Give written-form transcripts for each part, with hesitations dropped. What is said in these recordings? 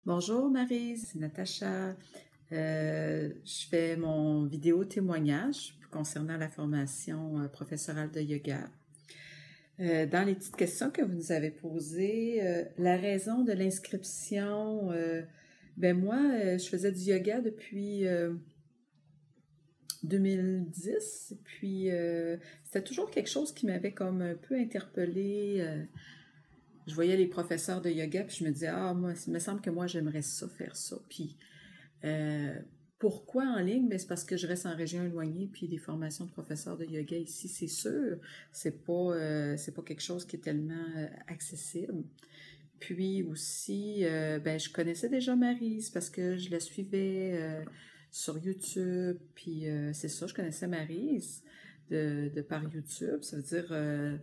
Bonjour Maryse, c'est Natacha. Je fais mon vidéo témoignage concernant la formation professorale de yoga. Dans les petites questions que vous nous avez posées, la raison de l'inscription, moi, je faisais du yoga depuis 2010, puis c'était toujours quelque chose qui m'avait comme un peu interpellée. Je voyais les professeurs de yoga, puis je me disais, moi, il me semble que moi, j'aimerais ça, faire ça. Puis, pourquoi en ligne? C'est parce que je reste en région éloignée, puis des formations de professeurs de yoga ici, c'est sûr, c'est pas quelque chose qui est tellement accessible. Puis aussi, je connaissais déjà Maryse parce que je la suivais sur YouTube, puis c'est ça, je connaissais Maryse de par YouTube, ça veut dire...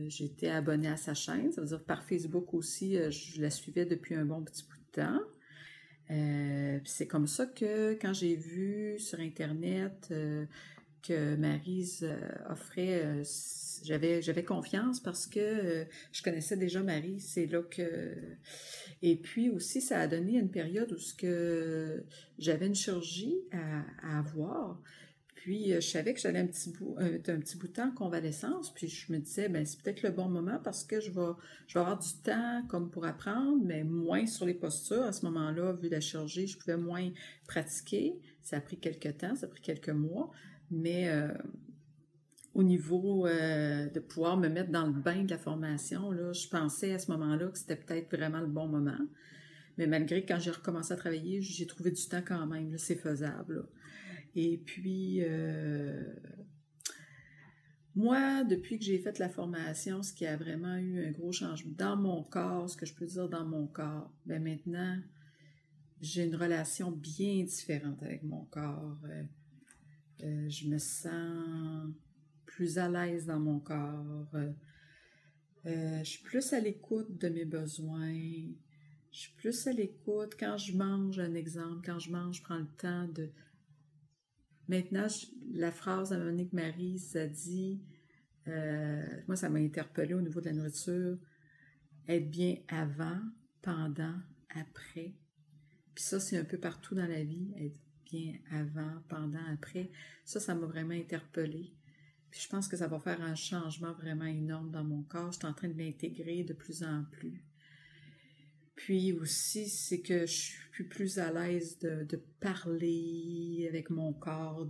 j'ai été abonnée à sa chaîne, ça veut dire par Facebook aussi, je la suivais depuis un bon petit bout de temps. Puis c'est comme ça que quand j'ai vu sur Internet que Maryse offrait, j'avais confiance parce que je connaissais déjà Maryse, c'est là que... Et puis aussi, ça a donné une période où j'avais une chirurgie à avoir. Puis, je savais que j'allais un petit bout de temps en convalescence, puis je me disais, c'est peut-être le bon moment parce que je vais avoir du temps comme pour apprendre, mais moins sur les postures. À ce moment-là, vu la chirurgie, je pouvais moins pratiquer. Ça a pris quelques temps, ça a pris quelques mois, mais au niveau de pouvoir me mettre dans le bain de la formation, là, je pensais à ce moment-là que c'était peut-être vraiment le bon moment. Mais malgré quand j'ai recommencé à travailler, j'ai trouvé du temps quand même, là, c'est faisable, là. Et puis, moi, depuis que j'ai fait la formation, ce qui a vraiment eu un gros changement dans mon corps, ce que je peux dire dans mon corps, maintenant, j'ai une relation bien différente avec mon corps. Je me sens plus à l'aise dans mon corps. Je suis plus à l'écoute de mes besoins. Je suis plus à l'écoute quand je mange, un exemple. Quand je mange, je prends le temps de... Maintenant, la phrase à Monique Marie, ça dit, moi ça m'a interpellée au niveau de la nourriture, être bien avant, pendant, après. Puis ça, c'est un peu partout dans la vie, être bien avant, pendant, après. Ça m'a vraiment interpellée. Puis je pense que ça va faire un changement vraiment énorme dans mon corps. Je suis en train de l'intégrer de plus en plus. Puis aussi, c'est que je suis plus à l'aise de parler avec mon corps,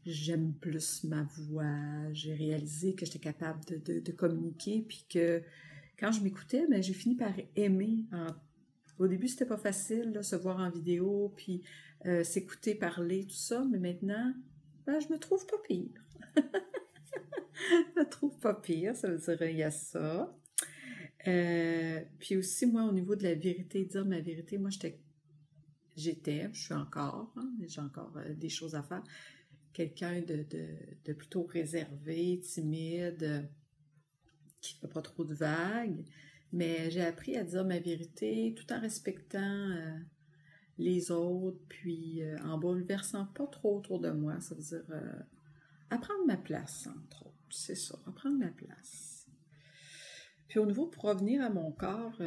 j'aime plus ma voix. J'ai réalisé que j'étais capable de communiquer, puis que quand je m'écoutais, j'ai fini par aimer. Au début, c'était pas facile, là, se voir en vidéo, puis s'écouter, parler, tout ça, mais maintenant, je me trouve pas pire. Je me trouve pas pire, ça veut dire il y a ça. Puis aussi, moi, au niveau de la vérité, dire ma vérité, moi, je suis encore, j'ai encore des choses à faire, quelqu'un de plutôt réservé, timide, qui ne fait pas trop de vagues, mais j'ai appris à dire ma vérité tout en respectant les autres, puis en bouleversant pas trop autour de moi, ça veut dire apprendre ma place, entre autres, c'est ça, apprendre ma place. Puis au niveau, pour revenir à mon corps,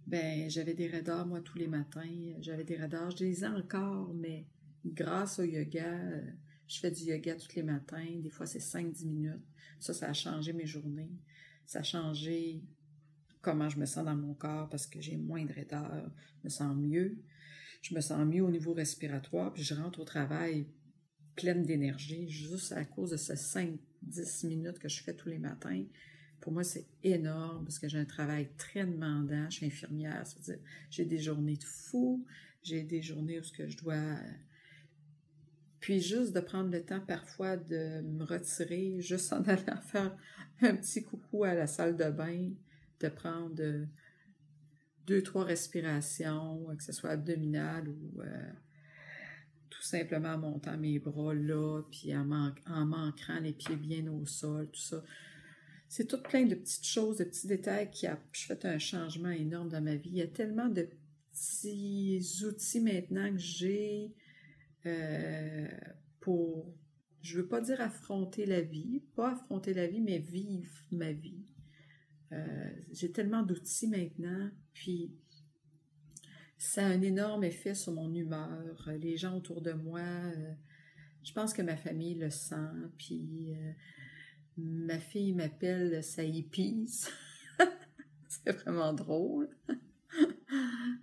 j'avais des raideurs, moi, tous les matins. J'avais des raideurs, je les ai encore, mais grâce au yoga, je fais du yoga tous les matins. Des fois, c'est 5-10 minutes. Ça a changé mes journées. Ça a changé comment je me sens dans mon corps parce que j'ai moins de raideurs. Je me sens mieux. Je me sens mieux au niveau respiratoire. Puis je rentre au travail pleine d'énergie juste à cause de ces 5-10 minutes que je fais tous les matins. Pour moi, c'est énorme parce que j'ai un travail très demandant. Je suis infirmière, c'est-à-dire j'ai des journées de fou, j'ai des journées où je dois... Puis juste de prendre le temps parfois de me retirer, juste en allant faire un petit coucou à la salle de bain, de prendre 2-3 respirations, que ce soit abdominales ou tout simplement en montant mes bras là, puis en m'ancrant les pieds bien au sol, tout ça. C'est tout plein de petites choses, de petits détails qui ont fait un changement énorme dans ma vie. Il y a tellement de petits outils maintenant que j'ai pour, je veux pas dire affronter la vie, mais vivre ma vie. J'ai tellement d'outils maintenant, puis Ça a un énorme effet sur mon humeur. Les gens autour de moi, je pense que ma famille le sent. Puis ma fille m'appelle sa épice. C'est vraiment drôle.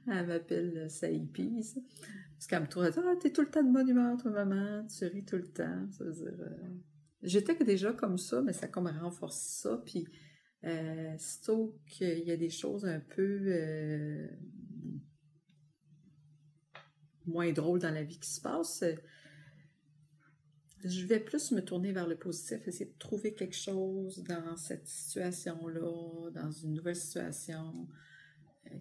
Elle m'appelle sa épice. Parce qu'elle me trouve, ah, t'es tout le temps de bonne humeur, toi, maman. Tu ris tout le temps. Ça veut dire, j'étais déjà comme ça, mais ça a comme renforcé ça. Puis, sitôt qu'il y a des choses un peu moins drôles dans la vie qui se passent, je vais plus me tourner vers le positif, essayer de trouver quelque chose dans cette situation-là, dans une nouvelle situation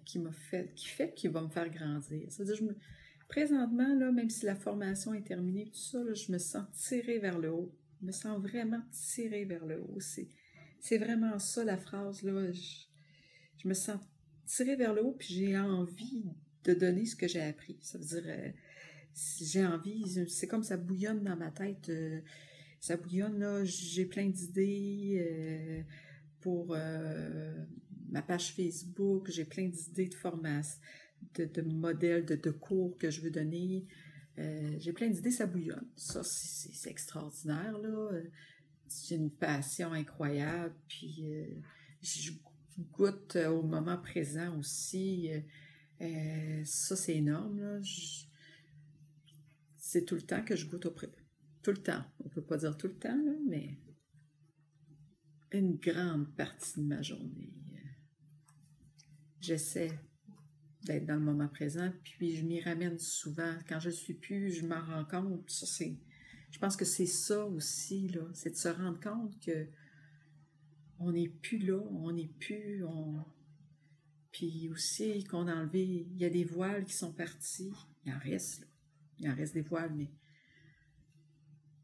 qui va me faire grandir. C'est-à-dire, présentement, là, même si la formation est terminée, tout ça, là, je me sens tirée vers le haut. Je me sens vraiment tirée vers le haut. C'est vraiment ça, la phrase, là. Je me sens tirée vers le haut, puis j'ai envie de donner ce que j'ai appris. Ça veut dire, j'ai envie, c'est comme ça bouillonne dans ma tête. Ça bouillonne, là, j'ai plein d'idées pour ma page Facebook, j'ai plein d'idées de formation, de modèles, de cours que je veux donner. J'ai plein d'idées, ça bouillonne. Ça, c'est extraordinaire, là. J'ai une passion incroyable, puis je goûte au moment présent aussi. Ça, c'est énorme, là. C'est tout le temps que je goûte auprès. Tout le temps. On peut pas dire tout le temps, là, mais une grande partie de ma journée. J'essaie d'être dans le moment présent, puis je m'y ramène souvent. Quand je ne suis plus, je m'en rends compte. Ça, je pense que c'est ça aussi, là. C'est de se rendre compte que on n'est plus là, on n'est plus... Puis aussi qu'on a enlevé... Il y a des voiles qui sont partis. Il en reste, là. Il en reste des voiles, mais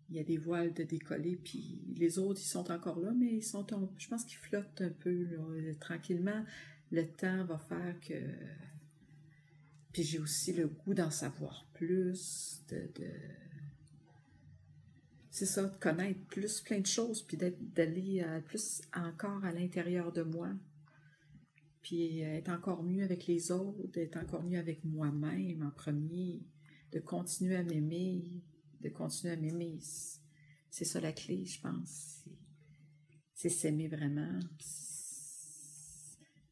il y a des voiles de décoller, puis les autres, ils sont encore là, mais je pense qu'ils flottent un peu, là, tranquillement. Le temps va faire que... Puis j'ai aussi le goût d'en savoir plus, c'est ça, de connaître plus plein de choses, puis d'aller plus encore à l'intérieur de moi, puis être encore mieux avec les autres, être encore mieux avec moi-même en premier, de continuer à m'aimer, C'est ça la clé, je pense. C'est s'aimer vraiment.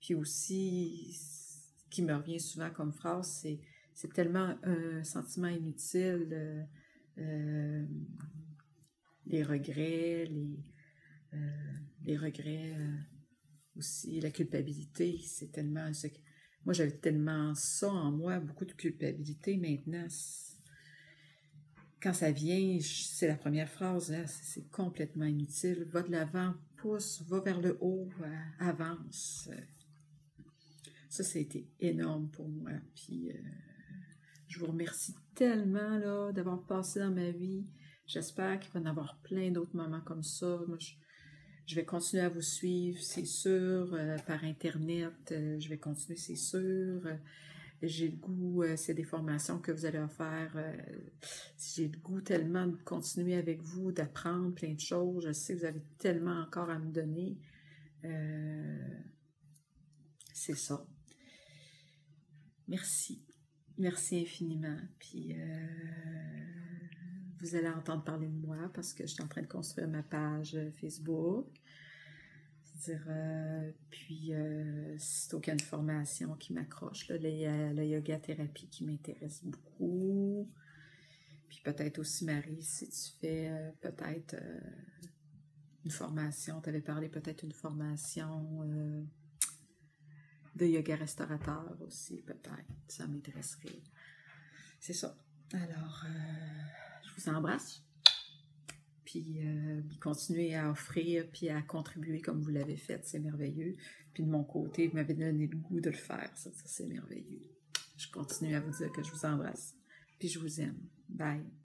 Puis aussi, ce qui me revient souvent comme phrase, c'est tellement un sentiment inutile, les regrets, aussi, la culpabilité, c'est tellement... Moi, j'avais tellement ça en moi, beaucoup de culpabilité. Maintenant, quand ça vient, c'est la première phrase, là, c'est complètement inutile. Va de l'avant, pousse, va vers le haut, avance. Ça a été énorme pour moi. Puis, je vous remercie tellement là, d'avoir passé dans ma vie. J'espère qu'il va y en avoir plein d'autres moments comme ça. Moi, je vais continuer à vous suivre, c'est sûr, par Internet. Je vais continuer, c'est sûr. J'ai le goût, c'est des formations que vous allez faire. J'ai le goût tellement de continuer avec vous, d'apprendre plein de choses. Je sais que vous avez tellement encore à me donner. C'est ça. Merci. Merci infiniment. Puis, vous allez entendre parler de moi parce que je suis en train de construire ma page Facebook. Puis, c'est aucune formation qui m'accroche. La yoga thérapie qui m'intéresse beaucoup. Puis peut-être aussi, Marie, si tu fais peut-être une formation, tu avais parlé peut-être une formation de yoga restaurateur aussi, peut-être. Ça m'intéresserait. C'est ça. Alors, je vous embrasse. Puis continuez à offrir, puis à contribuer comme vous l'avez fait, c'est merveilleux. Puis de mon côté, vous m'avez donné le goût de le faire, ça c'est merveilleux. Je continue à vous dire que je vous embrasse, puis je vous aime. Bye.